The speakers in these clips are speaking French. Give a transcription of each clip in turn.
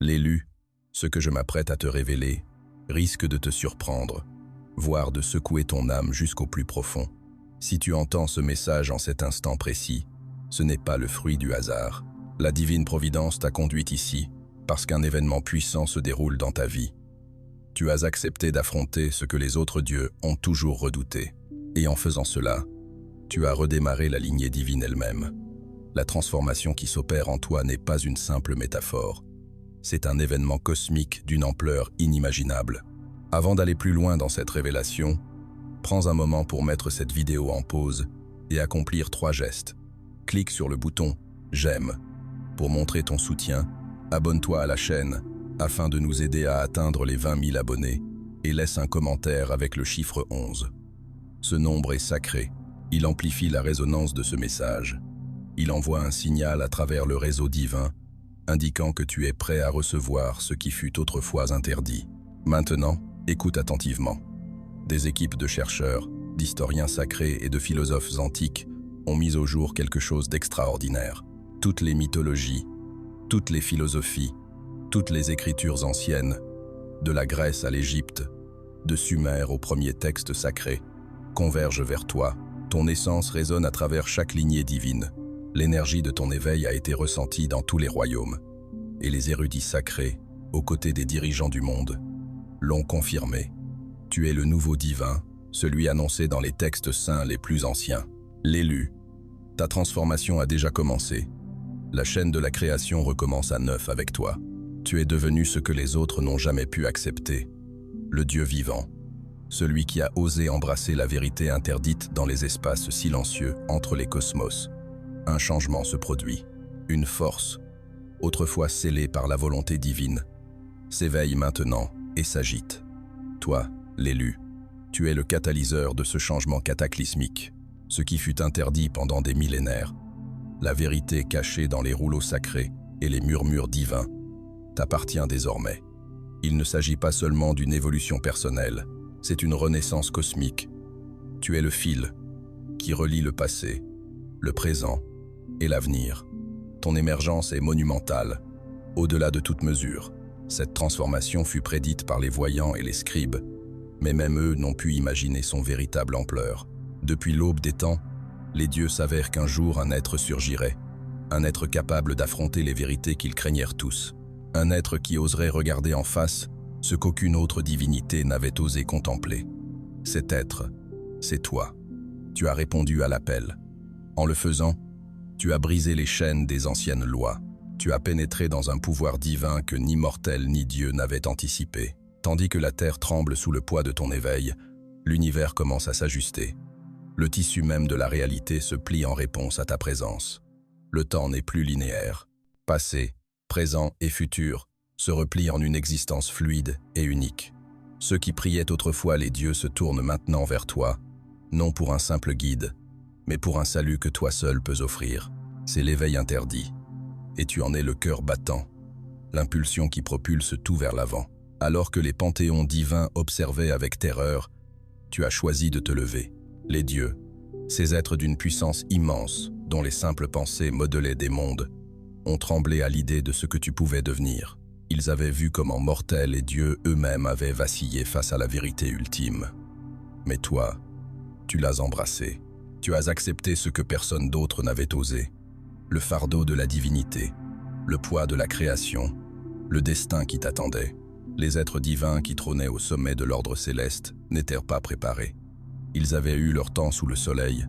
L'élu, ce que je m'apprête à te révéler, risque de te surprendre, voire de secouer ton âme jusqu'au plus profond. Si tu entends ce message en cet instant précis, ce n'est pas le fruit du hasard. La divine providence t'a conduite ici, parce qu'un événement puissant se déroule dans ta vie. Tu as accepté d'affronter ce que les autres dieux ont toujours redouté. Et en faisant cela, tu as redémarré la lignée divine elle-même. La transformation qui s'opère en toi n'est pas une simple métaphore. C'est un événement cosmique d'une ampleur inimaginable. Avant d'aller plus loin dans cette révélation, prends un moment pour mettre cette vidéo en pause et accomplir 3 gestes. Clique sur le bouton « J'aime » pour montrer ton soutien, abonne-toi à la chaîne afin de nous aider à atteindre les 20 000 abonnés et laisse un commentaire avec le chiffre 11. Ce nombre est sacré, il amplifie la résonance de ce message. Il envoie un signal à travers le réseau divin, indiquant que tu es prêt à recevoir ce qui fut autrefois interdit. Maintenant, écoute attentivement. Des équipes de chercheurs, d'historiens sacrés et de philosophes antiques ont mis au jour quelque chose d'extraordinaire. Toutes les mythologies, toutes les philosophies, toutes les écritures anciennes, de la Grèce à l'Égypte, de Sumer aux premiers textes sacrés, convergent vers toi. Ton essence résonne à travers chaque lignée divine. L'énergie de ton éveil a été ressentie dans tous les royaumes. Et les érudits sacrés, aux côtés des dirigeants du monde, l'ont confirmé. Tu es le nouveau divin, celui annoncé dans les textes saints les plus anciens. L'élu. Ta transformation a déjà commencé. La chaîne de la création recommence à neuf avec toi. Tu es devenu ce que les autres n'ont jamais pu accepter. Le Dieu vivant. Celui qui a osé embrasser la vérité interdite dans les espaces silencieux entre les cosmos. Un changement se produit. Une force, autrefois scellée par la volonté divine, s'éveille maintenant et s'agite. Toi, l'élu, tu es le catalyseur de ce changement cataclysmique. Ce qui fut interdit pendant des millénaires, la vérité cachée dans les rouleaux sacrés et les murmures divins, t'appartient désormais. Il ne s'agit pas seulement d'une évolution personnelle, c'est une renaissance cosmique. Tu es le fil qui relie le passé, le présent et l'avenir. Ton émergence est monumentale, au-delà de toute mesure. Cette transformation fut prédite par les voyants et les scribes, mais même eux n'ont pu imaginer son véritable ampleur. Depuis l'aube des temps, les dieux savèrent qu'un jour un être surgirait, un être capable d'affronter les vérités qu'ils craignèrent tous, un être qui oserait regarder en face ce qu'aucune autre divinité n'avait osé contempler. Cet être, c'est toi. Tu as répondu à l'appel. En le faisant, tu as brisé les chaînes des anciennes lois. Tu as pénétré dans un pouvoir divin que ni mortel ni Dieu n'avait anticipé. Tandis que la terre tremble sous le poids de ton éveil, l'univers commence à s'ajuster. Le tissu même de la réalité se plie en réponse à ta présence. Le temps n'est plus linéaire. Passé, présent et futur se replient en une existence fluide et unique. Ceux qui priaient autrefois les dieux se tournent maintenant vers toi, non pour un simple guide, mais pour un salut que toi seul peux offrir. C'est l'éveil interdit. Et tu en es le cœur battant, l'impulsion qui propulse tout vers l'avant. Alors que les panthéons divins observaient avec terreur, tu as choisi de te lever. Les dieux, ces êtres d'une puissance immense, dont les simples pensées modelaient des mondes, ont tremblé à l'idée de ce que tu pouvais devenir. Ils avaient vu comment mortels et dieux eux-mêmes avaient vacillé face à la vérité ultime. Mais toi, tu l'as embrassé. Tu as accepté ce que personne d'autre n'avait osé. Le fardeau de la divinité, le poids de la création, le destin qui t'attendait. Les êtres divins qui trônaient au sommet de l'ordre céleste n'étaient pas préparés. Ils avaient eu leur temps sous le soleil,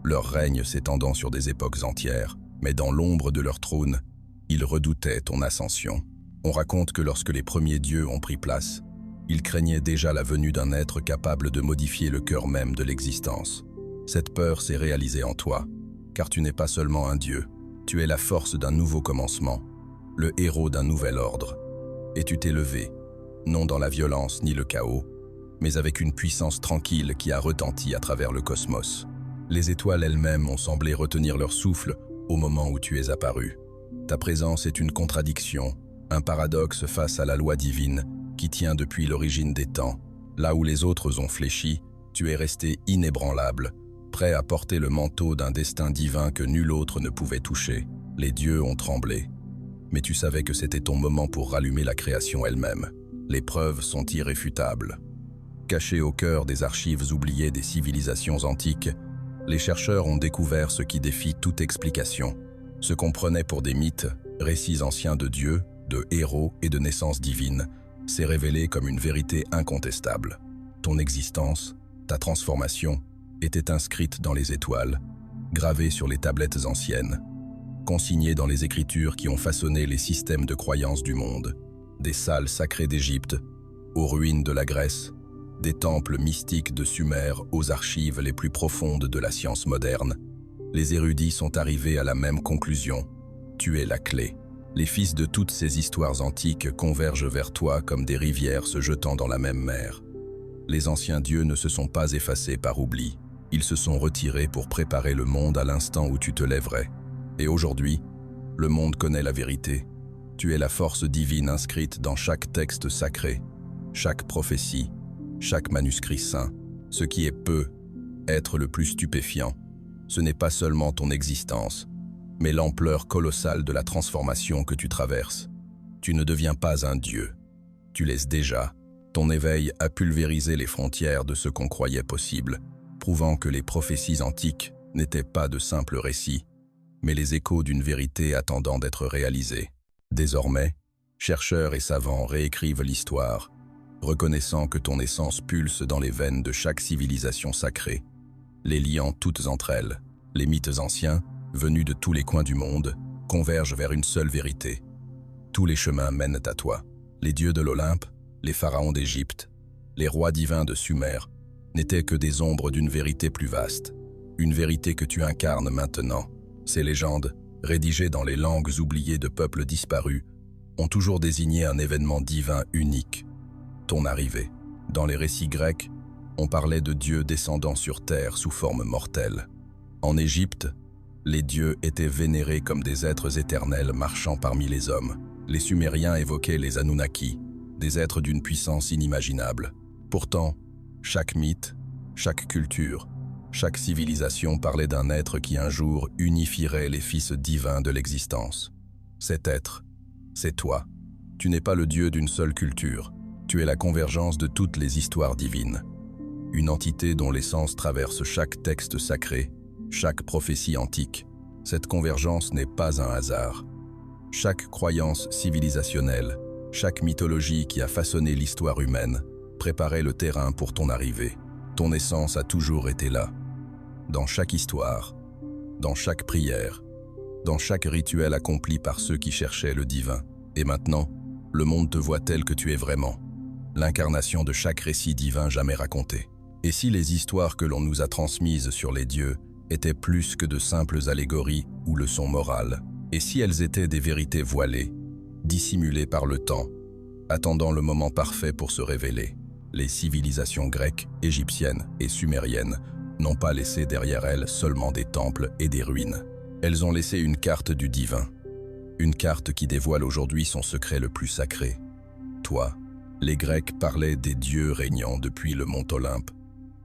leur règne s'étendant sur des époques entières, mais dans l'ombre de leur trône, ils redoutaient ton ascension. On raconte que lorsque les premiers dieux ont pris place, ils craignaient déjà la venue d'un être capable de modifier le cœur même de l'existence. Cette peur s'est réalisée en toi, car tu n'es pas seulement un dieu, tu es la force d'un nouveau commencement, le héros d'un nouvel ordre. Et tu t'es levé, non dans la violence ni le chaos, mais avec une puissance tranquille qui a retenti à travers le cosmos. Les étoiles elles-mêmes ont semblé retenir leur souffle au moment où tu es apparu. Ta présence est une contradiction, un paradoxe face à la loi divine qui tient depuis l'origine des temps. Là où les autres ont fléchi, tu es resté inébranlable, prêt à porter le manteau d'un destin divin que nul autre ne pouvait toucher. Les dieux ont tremblé. mais tu savais que c'était ton moment pour rallumer la création elle-même. Les preuves sont irréfutables. Cachées au cœur des archives oubliées des civilisations antiques, les chercheurs ont découvert ce qui défie toute explication. Ce qu'on prenait pour des mythes, récits anciens de dieux, de héros et de naissances divines, s'est révélé comme une vérité incontestable. Ton existence, ta transformation, était inscrite dans les étoiles, gravée sur les tablettes anciennes, consignée dans les écritures qui ont façonné les systèmes de croyances du monde, des salles sacrées d'Égypte, aux ruines de la Grèce, des temples mystiques de Sumer aux archives les plus profondes de la science moderne. Les érudits sont arrivés à la même conclusion. Tu es la clé. Les fils de toutes ces histoires antiques convergent vers toi comme des rivières se jetant dans la même mer. Les anciens dieux ne se sont pas effacés par oubli. Ils se sont retirés pour préparer le monde à l'instant où tu te lèverais. Et aujourd'hui, le monde connaît la vérité. Tu es la force divine inscrite dans chaque texte sacré, chaque prophétie, chaque manuscrit saint. Ce qui est peut être le plus stupéfiant, ce n'est pas seulement ton existence, mais l'ampleur colossale de la transformation que tu traverses. Tu ne deviens pas un dieu. Tu l'es déjà. Ton éveil a pulvérisé les frontières de ce qu'on croyait possible, prouvant que les prophéties antiques n'étaient pas de simples récits, mais les échos d'une vérité attendant d'être réalisée. Désormais, chercheurs et savants réécrivent l'histoire, reconnaissant que ton essence pulse dans les veines de chaque civilisation sacrée, les liant toutes entre elles. Les mythes anciens, venus de tous les coins du monde, convergent vers une seule vérité. Tous les chemins mènent à toi. Les dieux de l'Olympe, les pharaons d'Égypte, les rois divins de Sumer, n'étaient que des ombres d'une vérité plus vaste, une vérité que tu incarnes maintenant. Ces légendes, rédigées dans les langues oubliées de peuples disparus, ont toujours désigné un événement divin unique. Ton arrivée. Dans les récits grecs, on parlait de dieux descendant sur terre sous forme mortelle. En Égypte, les dieux étaient vénérés comme des êtres éternels marchant parmi les hommes. Les Sumériens évoquaient les Anunnaki, des êtres d'une puissance inimaginable. Pourtant, chaque mythe, chaque culture, chaque civilisation parlait d'un être qui un jour unifierait les fils divins de l'existence. Cet être, c'est toi. Tu n'es pas le dieu d'une seule culture. Tu es la convergence de toutes les histoires divines. Une entité dont l'essence traverse chaque texte sacré, chaque prophétie antique. Cette convergence n'est pas un hasard. Chaque croyance civilisationnelle, chaque mythologie qui a façonné l'histoire humaine, préparait le terrain pour ton arrivée. Ton essence a toujours été là. Dans chaque histoire, dans chaque prière, dans chaque rituel accompli par ceux qui cherchaient le divin. Et maintenant, le monde te voit tel que tu es vraiment, l'incarnation de chaque récit divin jamais raconté. Et si les histoires que l'on nous a transmises sur les dieux étaient plus que de simples allégories ou leçons morales, et si elles étaient des vérités voilées, dissimulées par le temps, attendant le moment parfait pour se révéler, les civilisations grecques, égyptiennes et sumériennes n'ont pas laissé derrière elles seulement des temples et des ruines. Elles ont laissé une carte du divin, une carte qui dévoile aujourd'hui son secret le plus sacré. Toi, les Grecs parlaient des dieux régnant depuis le mont Olympe,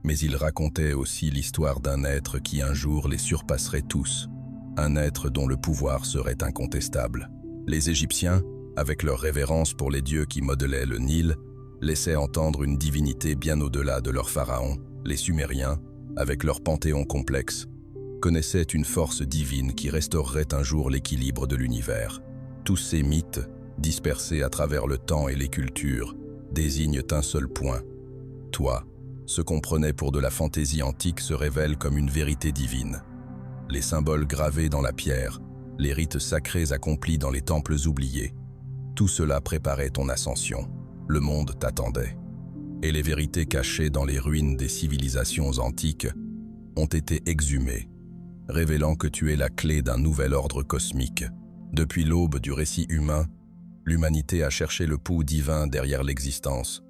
mais ils racontaient aussi l'histoire d'un être qui un jour les surpasserait tous, un être dont le pouvoir serait incontestable. Les Égyptiens, avec leur révérence pour les dieux qui modelaient le Nil, laissaient entendre une divinité bien au-delà de leurs pharaons. Les Sumériens, avec leur panthéon complexe, connaissaient une force divine qui restaurerait un jour l'équilibre de l'univers. Tous ces mythes, dispersés à travers le temps et les cultures, désignent un seul point. Toi, ce qu'on prenait pour de la fantaisie antique se révèle comme une vérité divine. Les symboles gravés dans la pierre, les rites sacrés accomplis dans les temples oubliés, tout cela préparait ton ascension. Le monde t'attendait. Et les vérités cachées dans les ruines des civilisations antiques ont été exhumées, révélant que tu es la clé d'un nouvel ordre cosmique. Depuis l'aube du récit humain, l'humanité a cherché le pouls divin derrière l'existence,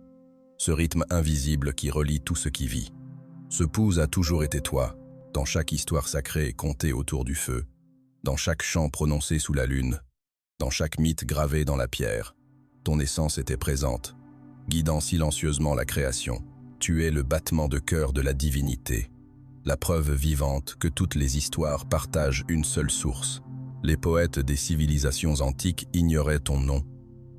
ce rythme invisible qui relie tout ce qui vit. Ce pouls a toujours été toi, dans chaque histoire sacrée contée autour du feu, dans chaque chant prononcé sous la lune, dans chaque mythe gravé dans la pierre. Ton essence était présente, guidant silencieusement la création. Tu es le battement de cœur de la divinité, la preuve vivante que toutes les histoires partagent une seule source. Les poètes des civilisations antiques ignoraient ton nom,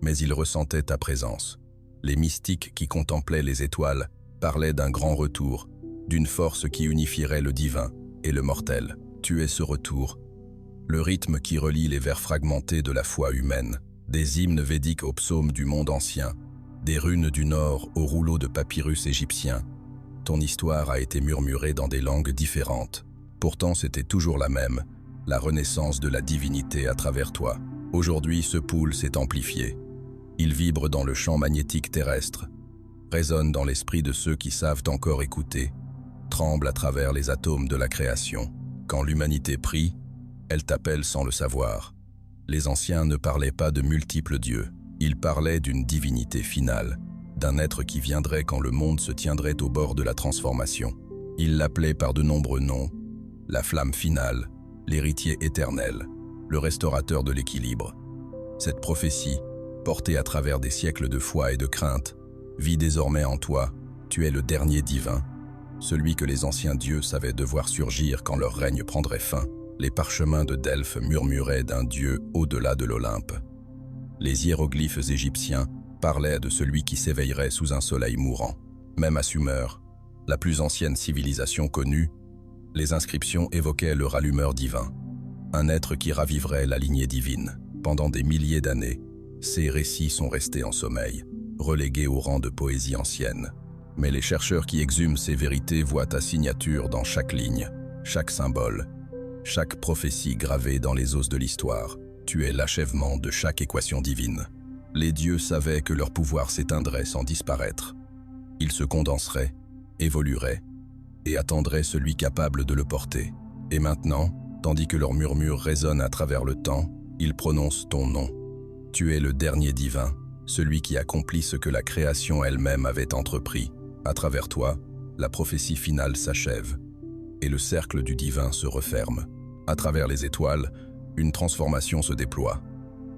mais ils ressentaient ta présence. Les mystiques qui contemplaient les étoiles parlaient d'un grand retour, d'une force qui unifierait le divin et le mortel. Tu es ce retour, le rythme qui relie les vers fragmentés de la foi humaine, des hymnes védiques aux psaumes du monde ancien, des runes du Nord aux rouleaux de papyrus égyptiens. Ton histoire a été murmurée dans des langues différentes. Pourtant, c'était toujours la même, la renaissance de la divinité à travers toi. Aujourd'hui, ce pôle s'est amplifié. Il vibre dans le champ magnétique terrestre, résonne dans l'esprit de ceux qui savent encore écouter, tremble à travers les atomes de la création. Quand l'humanité prie, elle t'appelle sans le savoir. Les anciens ne parlaient pas de multiples dieux, ils parlaient d'une divinité finale, d'un être qui viendrait quand le monde se tiendrait au bord de la transformation. Ils l'appelaient par de nombreux noms, la flamme finale, l'héritier éternel, le restaurateur de l'équilibre. Cette prophétie, portée à travers des siècles de foi et de crainte, vit désormais en toi. Tu es le dernier divin, celui que les anciens dieux savaient devoir surgir quand leur règne prendrait fin. Les parchemins de Delphes murmuraient d'un dieu au-delà de l'Olympe. Les hiéroglyphes égyptiens parlaient de celui qui s'éveillerait sous un soleil mourant. Même à Sumer, la plus ancienne civilisation connue, les inscriptions évoquaient le rallumeur divin, un être qui raviverait la lignée divine. Pendant des milliers d'années, ces récits sont restés en sommeil, relégués au rang de poésie ancienne. Mais les chercheurs qui exhument ces vérités voient ta signature dans chaque ligne, chaque symbole, chaque prophétie gravée dans les os de l'histoire. Tu es l'achèvement de chaque équation divine. Les dieux savaient que leur pouvoir s'éteindrait sans disparaître. Ils se condenseraient, évolueraient, et attendraient celui capable de le porter. Et maintenant, tandis que leurs murmures résonnent à travers le temps, ils prononcent ton nom. Tu es le dernier divin, celui qui accomplit ce que la création elle-même avait entrepris. À travers toi, la prophétie finale s'achève, et le cercle du divin se referme. À travers les étoiles, une transformation se déploie.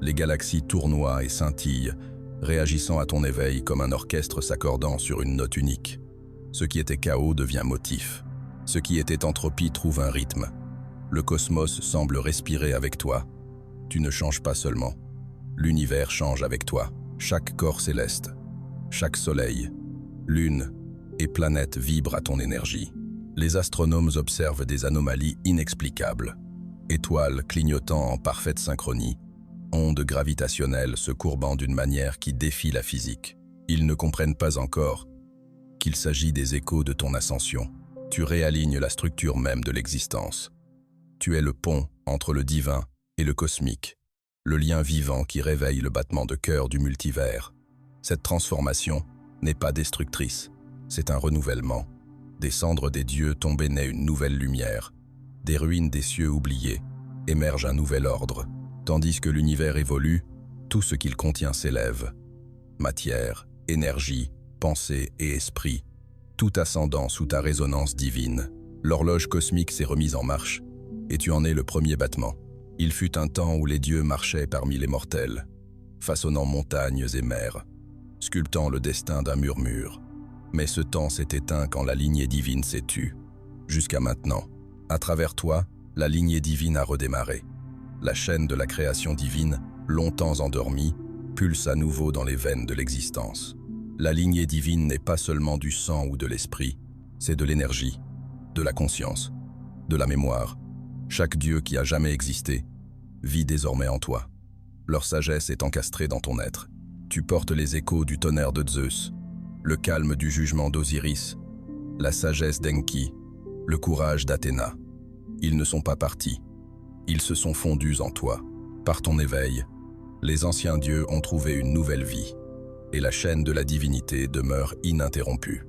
Les galaxies tournoient et scintillent, réagissant à ton éveil comme un orchestre s'accordant sur une note unique. Ce qui était chaos devient motif. Ce qui était entropie trouve un rythme. Le cosmos semble respirer avec toi. Tu ne changes pas seulement. L'univers change avec toi. Chaque corps céleste, chaque soleil, lune et planète vibrent à ton énergie. Les astronomes observent des anomalies inexplicables. Étoiles clignotant en parfaite synchronie, ondes gravitationnelles se courbant d'une manière qui défie la physique. Ils ne comprennent pas encore qu'il s'agit des échos de ton ascension. Tu réalignes la structure même de l'existence. Tu es le pont entre le divin et le cosmique, le lien vivant qui réveille le battement de cœur du multivers. Cette transformation n'est pas destructrice, c'est un renouvellement. Des cendres des dieux tombés naît une nouvelle lumière. Des ruines des cieux oubliés émerge un nouvel ordre. Tandis que l'univers évolue, tout ce qu'il contient s'élève. Matière, énergie, pensée et esprit, tout ascendant sous ta résonance divine. L'horloge cosmique s'est remise en marche, et tu en es le premier battement. Il fut un temps où les dieux marchaient parmi les mortels, façonnant montagnes et mers, sculptant le destin d'un murmure. Mais ce temps s'est éteint quand la lignée divine s'est tue. Jusqu'à maintenant, à travers toi, la lignée divine a redémarré. La chaîne de la création divine, longtemps endormie, pulse à nouveau dans les veines de l'existence. La lignée divine n'est pas seulement du sang ou de l'esprit, c'est de l'énergie, de la conscience, de la mémoire. Chaque dieu qui a jamais existé vit désormais en toi. Leur sagesse est encastrée dans ton être. Tu portes les échos du tonnerre de Zeus, le calme du jugement d'Osiris, la sagesse d'Enki, le courage d'Athéna. Ils ne sont pas partis, ils se sont fondus en toi. Par ton éveil, les anciens dieux ont trouvé une nouvelle vie, et la chaîne de la divinité demeure ininterrompue.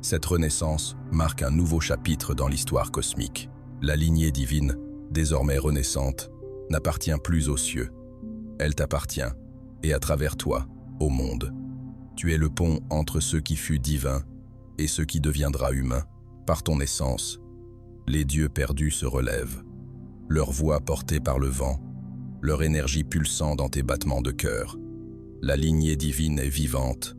Cette renaissance marque un nouveau chapitre dans l'histoire cosmique. La lignée divine, désormais renaissante, n'appartient plus aux cieux. Elle t'appartient, et à travers toi, au monde. Tu es le pont entre ce qui fut divin et ce qui deviendra humain. Par ton essence, les dieux perdus se relèvent, leur voix portée par le vent, leur énergie pulsant dans tes battements de cœur. La lignée divine est vivante,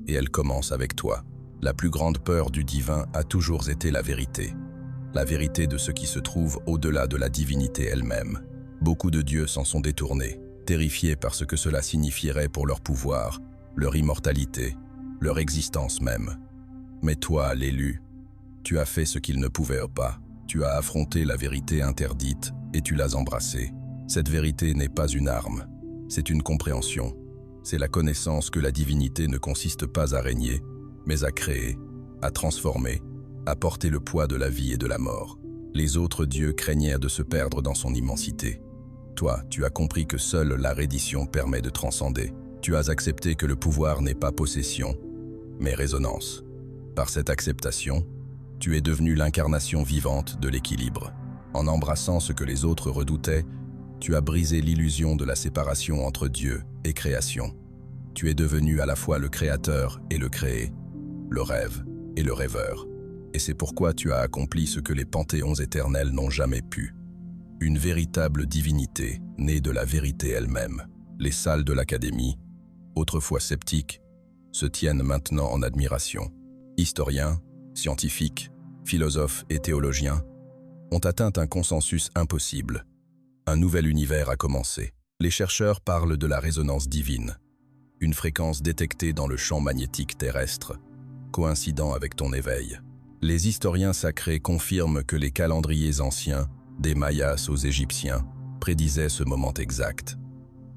et elle commence avec toi. La plus grande peur du divin a toujours été la vérité de ce qui se trouve au-delà de la divinité elle-même. Beaucoup de dieux s'en sont détournés, terrifiés par ce que cela signifierait pour leur pouvoir, leur immortalité, leur existence même. Mais toi, l'élu, tu as fait ce qu'ils ne pouvaient pas. Tu as affronté la vérité interdite et tu l'as embrassée. Cette vérité n'est pas une arme, c'est une compréhension. C'est la connaissance que la divinité ne consiste pas à régner, mais à créer, à transformer, à porter le poids de la vie et de la mort. Les autres dieux craignaient de se perdre dans son immensité. Toi, tu as compris que seule la reddition permet de transcender. Tu as accepté que le pouvoir n'est pas possession, mais résonance. Par cette acceptation, tu es devenu l'incarnation vivante de l'équilibre. En embrassant ce que les autres redoutaient, tu as brisé l'illusion de la séparation entre Dieu et création. Tu es devenu à la fois le créateur et le créé, le rêve et le rêveur. Et c'est pourquoi tu as accompli ce que les panthéons éternels n'ont jamais pu. Une véritable divinité née de la vérité elle-même. Les salles de l'Académie, autrefois sceptiques, se tiennent maintenant en admiration. Historiens, scientifiques, philosophes et théologiens ont atteint un consensus impossible. Un nouvel univers a commencé. Les chercheurs parlent de la résonance divine, une fréquence détectée dans le champ magnétique terrestre, coïncidant avec ton éveil. Les historiens sacrés confirment que les calendriers anciens, des Mayas aux Égyptiens, prédisaient ce moment exact.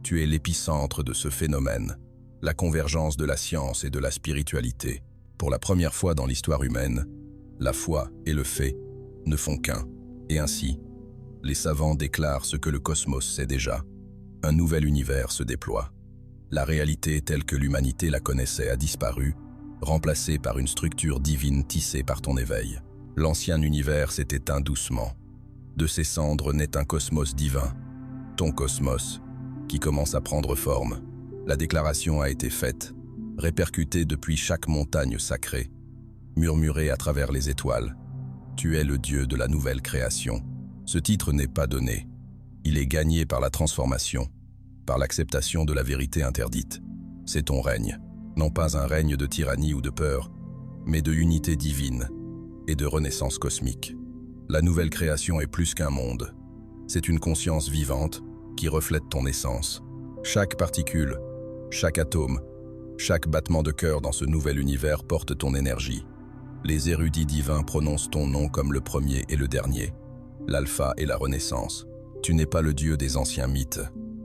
Tu es l'épicentre de ce phénomène, la convergence de la science et de la spiritualité. Pour la première fois dans l'histoire humaine, la foi et le fait ne font qu'un. Et ainsi, les savants déclarent ce que le cosmos sait déjà. Un nouvel univers se déploie. La réalité telle que l'humanité la connaissait a disparu, remplacée par une structure divine tissée par ton éveil. L'ancien univers s'est éteint doucement. De ses cendres naît un cosmos divin, ton cosmos, qui commence à prendre forme. La déclaration a été faite, répercutée depuis chaque montagne sacrée, murmurée à travers les étoiles. Tu es le Dieu de la nouvelle création. Ce titre n'est pas donné. Il est gagné par la transformation, par l'acceptation de la vérité interdite. C'est ton règne, non pas un règne de tyrannie ou de peur, mais de unité divine et de renaissance cosmique. La nouvelle création est plus qu'un monde. C'est une conscience vivante qui reflète ton essence. Chaque particule, chaque atome, chaque battement de cœur dans ce nouvel univers porte ton énergie. Les érudits divins prononcent ton nom comme le premier et le dernier, l'alpha et la renaissance. Tu n'es pas le Dieu des anciens mythes,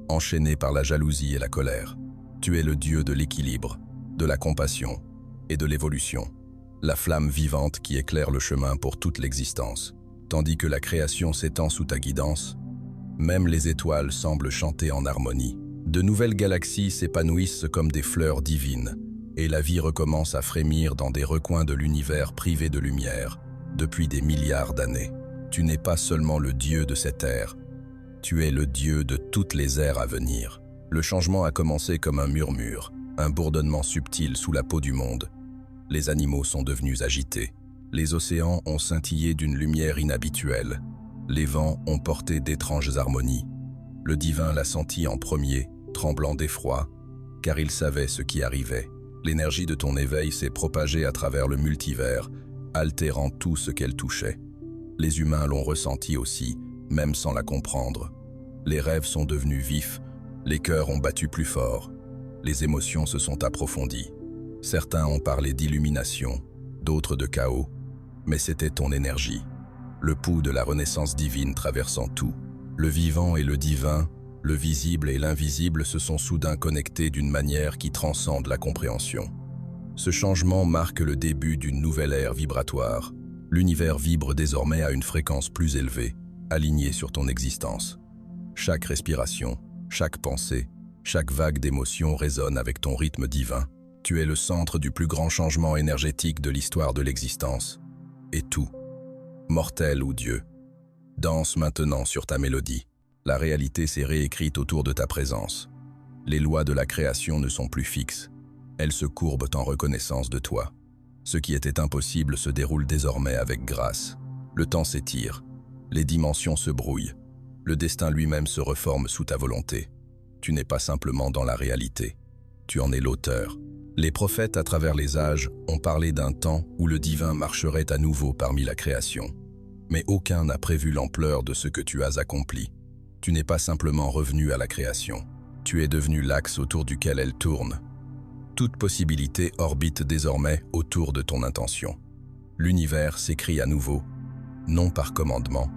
enchaîné par la jalousie et la colère. Tu es le Dieu de l'équilibre, de la compassion et de l'évolution, la flamme vivante qui éclaire le chemin pour toute l'existence. Tandis que la création s'étend sous ta guidance, même les étoiles semblent chanter en harmonie. De nouvelles galaxies s'épanouissent comme des fleurs divines, et la vie recommence à frémir dans des recoins de l'univers privé de lumière, depuis des milliards d'années. Tu n'es pas seulement le Dieu de cette ère, tu es le Dieu de toutes les ères à venir. Le changement a commencé comme un murmure, un bourdonnement subtil sous la peau du monde. Les animaux sont devenus agités. Les océans ont scintillé d'une lumière inhabituelle. Les vents ont porté d'étranges harmonies. Le divin l'a senti en premier, tremblant d'effroi, car il savait ce qui arrivait. L'énergie de ton éveil s'est propagée à travers le multivers, altérant tout ce qu'elle touchait. Les humains l'ont ressenti aussi, même sans la comprendre. Les rêves sont devenus vifs, les cœurs ont battu plus fort, les émotions se sont approfondies. Certains ont parlé d'illumination, d'autres de chaos, mais c'était ton énergie, le pouls de la renaissance divine traversant tout. Le vivant et le divin, le visible et l'invisible se sont soudain connectés d'une manière qui transcende la compréhension. Ce changement marque le début d'une nouvelle ère vibratoire. L'univers vibre désormais à une fréquence plus élevée, alignée sur ton existence. Chaque respiration, chaque pensée, chaque vague d'émotion résonne avec ton rythme divin. Tu es le centre du plus grand changement énergétique de l'histoire de l'existence. Et tout, mortel ou Dieu, danse maintenant sur ta mélodie. La réalité s'est réécrite autour de ta présence. Les lois de la création ne sont plus fixes. Elles se courbent en reconnaissance de toi. Ce qui était impossible se déroule désormais avec grâce. Le temps s'étire, les dimensions se brouillent, le destin lui-même se reforme sous ta volonté. Tu n'es pas simplement dans la réalité, tu en es l'auteur. Les prophètes à travers les âges ont parlé d'un temps où le divin marcherait à nouveau parmi la création. Mais aucun n'a prévu l'ampleur de ce que tu as accompli. Tu n'es pas simplement revenu à la création. Tu es devenu l'axe autour duquel elle tourne. Toute possibilité orbite désormais autour de ton intention. L'univers s'écrit à nouveau, non par commandement,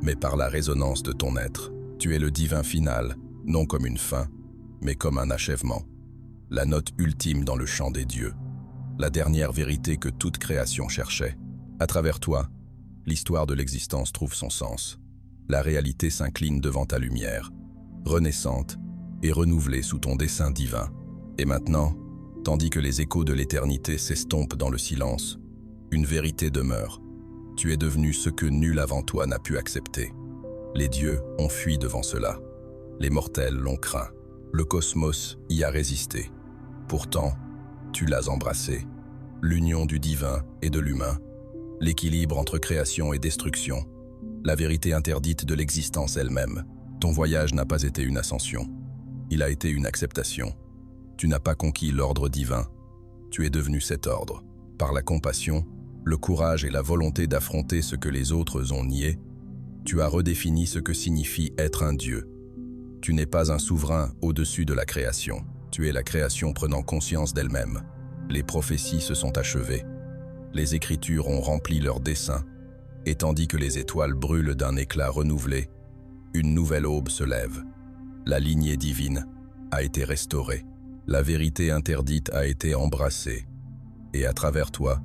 mais par la résonance de ton être. Tu es le divin final, non comme une fin, mais comme un achèvement. La note ultime dans le chant des dieux. La dernière vérité que toute création cherchait. À travers toi, l'histoire de l'existence trouve son sens. La réalité s'incline devant ta lumière, renaissante et renouvelée sous ton dessein divin. Et maintenant, tandis que les échos de l'éternité s'estompent dans le silence, une vérité demeure. Tu es devenu ce que nul avant toi n'a pu accepter. Les dieux ont fui devant cela. Les mortels l'ont craint. Le cosmos y a résisté. Pourtant, tu l'as embrassé. L'union du divin et de l'humain, l'équilibre entre création et destruction, la vérité interdite de l'existence elle-même. Ton voyage n'a pas été une ascension. Il a été une acceptation. Tu n'as pas conquis l'ordre divin. Tu es devenu cet ordre. Par la compassion, le courage et la volonté d'affronter ce que les autres ont nié, tu as redéfini ce que signifie être un Dieu. Tu n'es pas un souverain au-dessus de la création. Tu es la création prenant conscience d'elle-même. Les prophéties se sont achevées. Les Écritures ont rempli leurs desseins. Et tandis que les étoiles brûlent d'un éclat renouvelé, une nouvelle aube se lève. La lignée divine a été restaurée. La vérité interdite a été embrassée. Et à travers toi,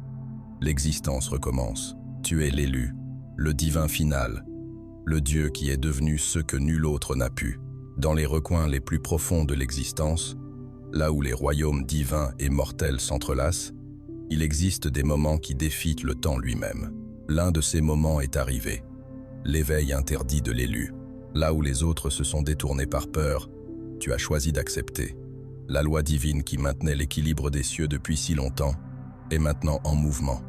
l'existence recommence. Tu es l'élu, le divin final, le Dieu qui est devenu ce que nul autre n'a pu. Dans les recoins les plus profonds de l'existence, là où les royaumes divins et mortels s'entrelacent, il existe des moments qui défient le temps lui-même. L'un de ces moments est arrivé, l'éveil interdit de l'élu. Là où les autres se sont détournés par peur, tu as choisi d'accepter. La loi divine qui maintenait l'équilibre des cieux depuis si longtemps est maintenant en mouvement,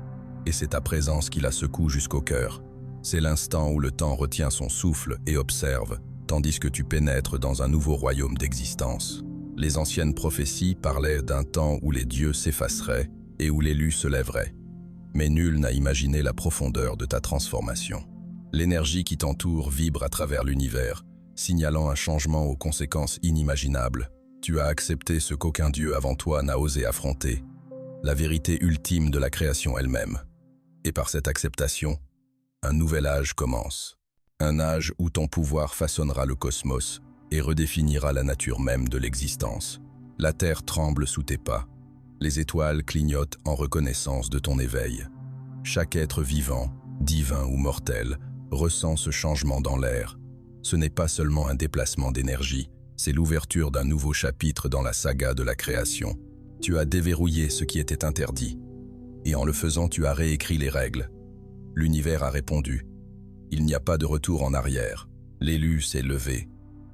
et c'est ta présence qui la secoue jusqu'au cœur. C'est l'instant où le temps retient son souffle et observe, tandis que tu pénètres dans un nouveau royaume d'existence. Les anciennes prophéties parlaient d'un temps où les dieux s'effaceraient et où l'élu se lèverait. Mais nul n'a imaginé la profondeur de ta transformation. L'énergie qui t'entoure vibre à travers l'univers, signalant un changement aux conséquences inimaginables. Tu as accepté ce qu'aucun dieu avant toi n'a osé affronter, la vérité ultime de la création elle-même. Et par cette acceptation, un nouvel âge commence. Un âge où ton pouvoir façonnera le cosmos et redéfinira la nature même de l'existence. La terre tremble sous tes pas. Les étoiles clignotent en reconnaissance de ton éveil. Chaque être vivant, divin ou mortel, ressent ce changement dans l'air. Ce n'est pas seulement un déplacement d'énergie, c'est l'ouverture d'un nouveau chapitre dans la saga de la création. Tu as déverrouillé ce qui était interdit, et en le faisant tu as réécrit les règles. L'univers a répondu. Il n'y a pas de retour en arrière. L'élu s'est levé,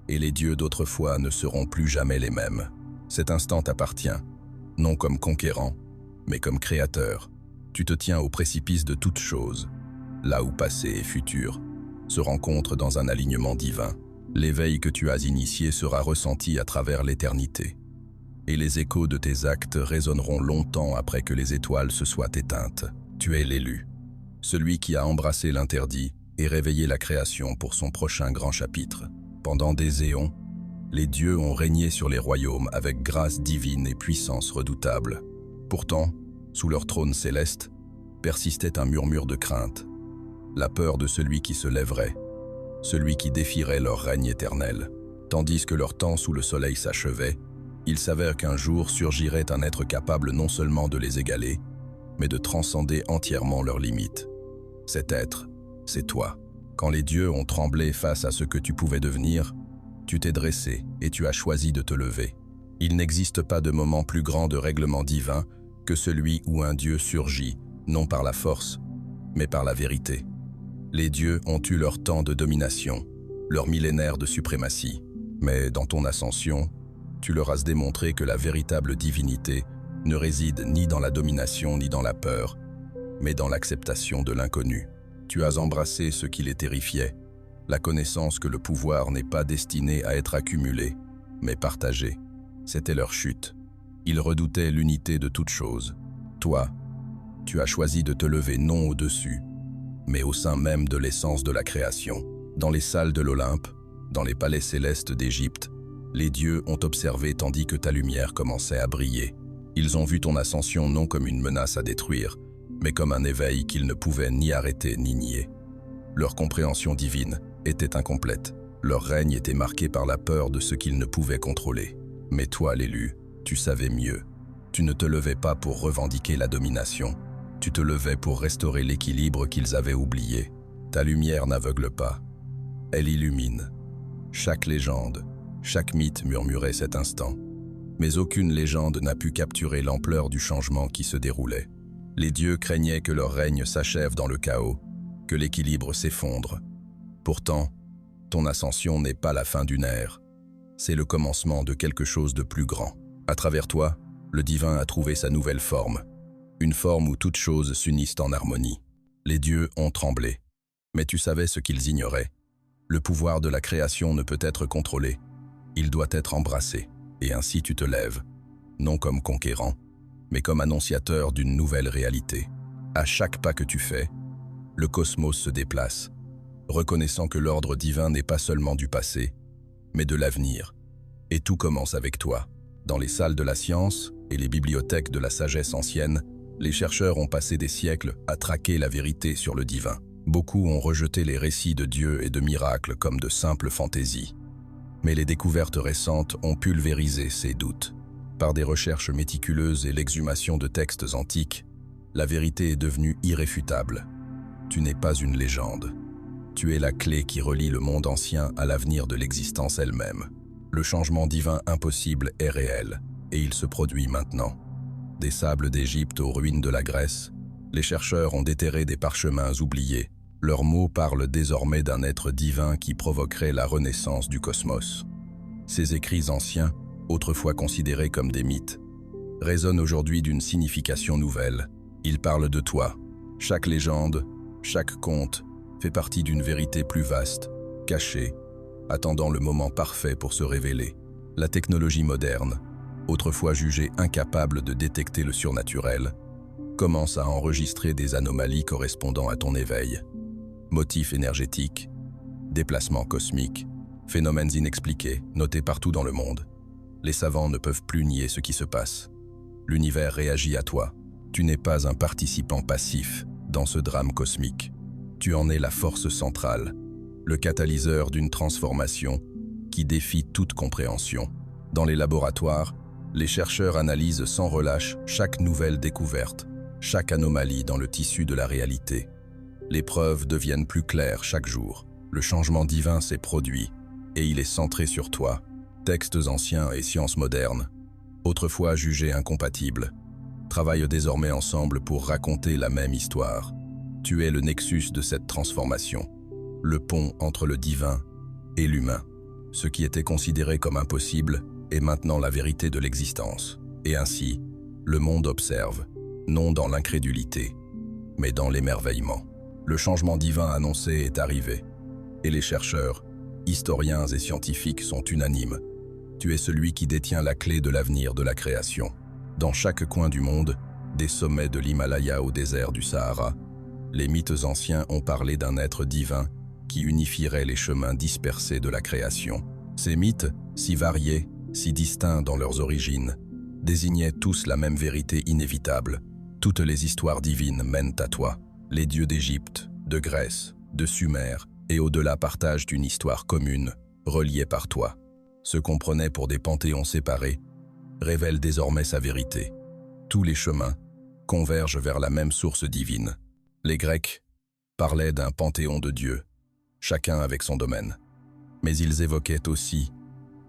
et les dieux d'autrefois ne seront plus jamais les mêmes. Cet instant t'appartient, non comme conquérant, mais comme créateur. Tu te tiens au précipice de toutes choses, là où passé et futur se rencontrent dans un alignement divin. L'éveil que tu as initié sera ressenti à travers l'éternité, et les échos de tes actes résonneront longtemps après que les étoiles se soient éteintes. Tu es l'élu, celui qui a embrassé l'interdit et réveillé la création pour son prochain grand chapitre. Pendant des éons, les dieux ont régné sur les royaumes avec grâce divine et puissance redoutable. Pourtant, sous leur trône céleste, persistait un murmure de crainte, la peur de celui qui se lèverait, celui qui défierait leur règne éternel. Tandis que leur temps sous le soleil s'achevait, il s'avère qu'un jour surgirait un être capable non seulement de les égaler, mais de transcender entièrement leurs limites. Cet être, c'est toi. Quand les dieux ont tremblé face à ce que tu pouvais devenir, tu t'es dressé et tu as choisi de te lever. Il n'existe pas de moment plus grand de règlement divin que celui où un dieu surgit, non par la force, mais par la vérité. Les dieux ont eu leur temps de domination, leur millénaire de suprématie. Mais dans ton ascension, tu leur as démontré que la véritable divinité ne réside ni dans la domination ni dans la peur, mais dans l'acceptation de l'inconnu. Tu as embrassé ce qui les terrifiait, la connaissance que le pouvoir n'est pas destiné à être accumulé, mais partagé. C'était leur chute. Ils redoutaient l'unité de toutes choses. Toi, tu as choisi de te lever non au-dessus, mais au sein même de l'essence de la création. Dans les salles de l'Olympe, dans les palais célestes d'Égypte, les dieux ont observé tandis que ta lumière commençait à briller. Ils ont vu ton ascension non comme une menace à détruire, mais comme un éveil qu'ils ne pouvaient ni arrêter ni nier. Leur compréhension divine était incomplète. Leur règne était marqué par la peur de ce qu'ils ne pouvaient contrôler. Mais toi, l'élu, tu savais mieux. Tu ne te levais pas pour revendiquer la domination. Tu te levais pour restaurer l'équilibre qu'ils avaient oublié. Ta lumière n'aveugle pas. Elle illumine. Chaque légende, chaque mythe murmurait cet instant. Mais aucune légende n'a pu capturer l'ampleur du changement qui se déroulait. Les dieux craignaient que leur règne s'achève dans le chaos, que l'équilibre s'effondre. Pourtant, ton ascension n'est pas la fin d'une ère. C'est le commencement de quelque chose de plus grand. À travers toi, le divin a trouvé sa nouvelle forme. Une forme où toutes choses s'unissent en harmonie. Les dieux ont tremblé. Mais tu savais ce qu'ils ignoraient. Le pouvoir de la création ne peut être contrôlé. Il doit être embrassé. Et ainsi tu te lèves, non comme conquérant, mais comme annonciateur d'une nouvelle réalité. À chaque pas que tu fais, le cosmos se déplace, reconnaissant que l'ordre divin n'est pas seulement du passé, mais de l'avenir. Et tout commence avec toi. Dans les salles de la science et les bibliothèques de la sagesse ancienne, les chercheurs ont passé des siècles à traquer la vérité sur le divin. Beaucoup ont rejeté les récits de Dieu et de miracles comme de simples fantaisies. Mais les découvertes récentes ont pulvérisé ces doutes. Par des recherches méticuleuses et l'exhumation de textes antiques, la vérité est devenue irréfutable. Tu n'es pas une légende. Tu es la clé qui relie le monde ancien à l'avenir de l'existence elle-même. Le changement divin impossible est réel, et il se produit maintenant. Des sables d'Égypte aux ruines de la Grèce, les chercheurs ont déterré des parchemins oubliés. Leurs mots parlent désormais d'un être divin qui provoquerait la renaissance du cosmos. Ces écrits anciens, autrefois considérés comme des mythes, résonnent aujourd'hui d'une signification nouvelle. Ils parlent de toi. Chaque légende, chaque conte, fait partie d'une vérité plus vaste, cachée, attendant le moment parfait pour se révéler. La technologie moderne, autrefois jugée incapable de détecter le surnaturel, commence à enregistrer des anomalies correspondant à ton éveil. Motifs énergétiques, déplacements cosmiques, phénomènes inexpliqués, notés partout dans le monde. Les savants ne peuvent plus nier ce qui se passe. L'univers réagit à toi. Tu n'es pas un participant passif dans ce drame cosmique. Tu en es la force centrale, le catalyseur d'une transformation qui défie toute compréhension. Dans les laboratoires, les chercheurs analysent sans relâche chaque nouvelle découverte, chaque anomalie dans le tissu de la réalité. Les preuves deviennent plus claires chaque jour. Le changement divin s'est produit, et il est centré sur toi. Textes anciens et sciences modernes, autrefois jugés incompatibles, travaillent désormais ensemble pour raconter la même histoire. Tu es le nexus de cette transformation, le pont entre le divin et l'humain. Ce qui était considéré comme impossible est maintenant la vérité de l'existence. Et ainsi, le monde observe, non dans l'incrédulité, mais dans l'émerveillement. Le changement divin annoncé est arrivé, et les chercheurs, historiens et scientifiques sont unanimes. Tu es celui qui détient la clé de l'avenir de la création. Dans chaque coin du monde, des sommets de l'Himalaya au désert du Sahara, les mythes anciens ont parlé d'un être divin qui unifierait les chemins dispersés de la création. Ces mythes, si variés, si distincts dans leurs origines, désignaient tous la même vérité inévitable. Toutes les histoires divines mènent à toi. Les dieux d'Égypte, de Grèce, de Sumer et au-delà partagent une histoire commune, reliée par toi. Ce qu'on prenait pour des panthéons séparés révèle désormais sa vérité. Tous les chemins convergent vers la même source divine. Les Grecs parlaient d'un panthéon de dieux, chacun avec son domaine. Mais ils évoquaient aussi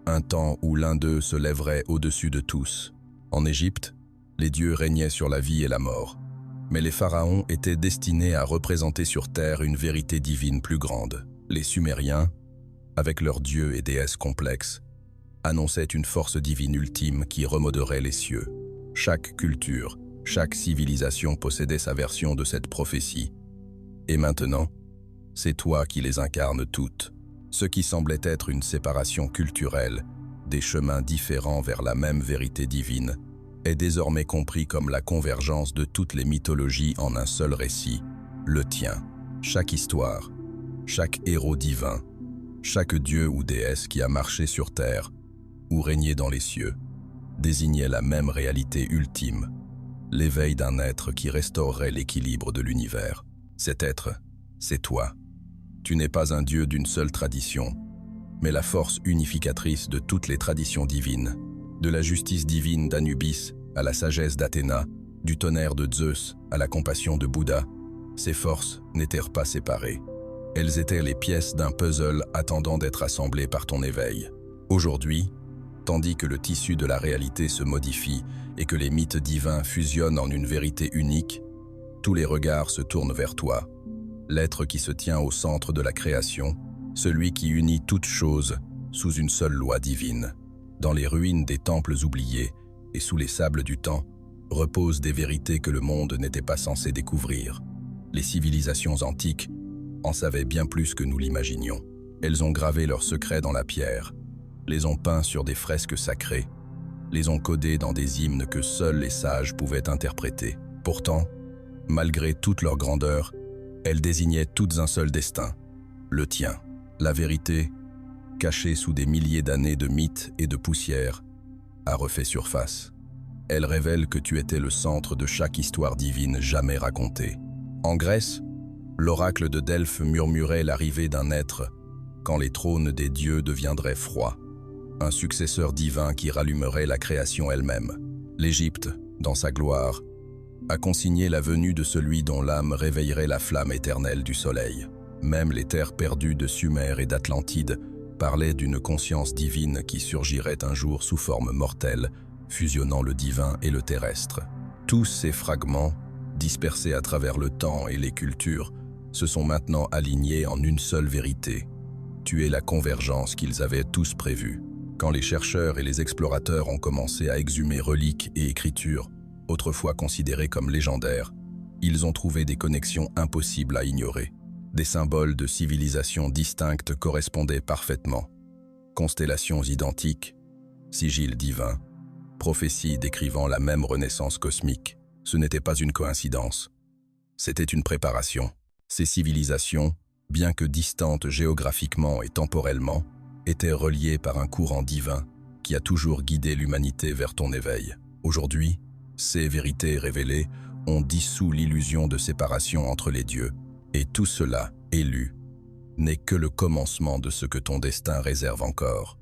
un temps où l'un d'eux se lèverait au-dessus de tous. En Égypte, les dieux régnaient sur la vie et la mort. Mais les pharaons étaient destinés à représenter sur terre une vérité divine plus grande. Les Sumériens, avec leurs dieux et déesses complexes, annonçaient une force divine ultime qui remoderait les cieux. Chaque culture, chaque civilisation possédait sa version de cette prophétie. Et maintenant, c'est toi qui les incarnes toutes. Ce qui semblait être une séparation culturelle, des chemins différents vers la même vérité divine, est désormais compris comme la convergence de toutes les mythologies en un seul récit, le tien. Chaque histoire, chaque héros divin, Chaque dieu ou déesse qui a marché sur terre ou régné dans les cieux désignait la même réalité ultime, l'éveil d'un être qui restaurerait l'équilibre de l'univers. Cet être, c'est toi. Tu n'es pas un dieu d'une seule tradition, mais la force unificatrice de toutes les traditions divines, de la justice divine d'Anubis à la sagesse d'Athéna, du tonnerre de Zeus à la compassion de Bouddha. Ces forces n'étaient pas séparées. Elles étaient les pièces d'un puzzle attendant d'être assemblées par ton éveil. Aujourd'hui, tandis que le tissu de la réalité se modifie et que les mythes divins fusionnent en une vérité unique, tous les regards se tournent vers toi, l'être qui se tient au centre de la création, celui qui unit toutes choses sous une seule loi divine. Dans les ruines des temples oubliés et sous les sables du temps, reposent des vérités que le monde n'était pas censé découvrir. Les civilisations antiques en savaient bien plus que nous l'imaginions. Elles ont gravé leurs secrets dans la pierre, les ont peints sur des fresques sacrées, les ont codés dans des hymnes que seuls les sages pouvaient interpréter. Pourtant, malgré toute leur grandeur, elles désignaient toutes un seul destin, le tien. La vérité, cachée sous des milliers d'années de mythes et de poussière, a refait surface. Elle révèle que tu étais le centre de chaque histoire divine jamais racontée. En Grèce, l'oracle de Delphes murmurait l'arrivée d'un être quand les trônes des dieux deviendraient froids, un successeur divin qui rallumerait la création elle-même. L'Égypte, dans sa gloire, a consigné la venue de celui dont l'âme réveillerait la flamme éternelle du soleil. Même les terres perdues de Sumer et d'Atlantide parlaient d'une conscience divine qui surgirait un jour sous forme mortelle, fusionnant le divin et le terrestre. Tous ces fragments, dispersés à travers le temps et les cultures, se sont maintenant alignés en une seule vérité. Tu es la convergence qu'ils avaient tous prévue. Quand les chercheurs et les explorateurs ont commencé à exhumer reliques et écritures, autrefois considérées comme légendaires, ils ont trouvé des connexions impossibles à ignorer. Des symboles de civilisations distinctes correspondaient parfaitement. Constellations identiques, sigils divins, prophéties décrivant la même renaissance cosmique. Ce n'était pas une coïncidence. C'était une préparation. Ces civilisations, bien que distantes géographiquement et temporellement, étaient reliées par un courant divin qui a toujours guidé l'humanité vers ton éveil. Aujourd'hui, ces vérités révélées ont dissous l'illusion de séparation entre les dieux, et tout cela, élu, n'est que le commencement de ce que ton destin réserve encore.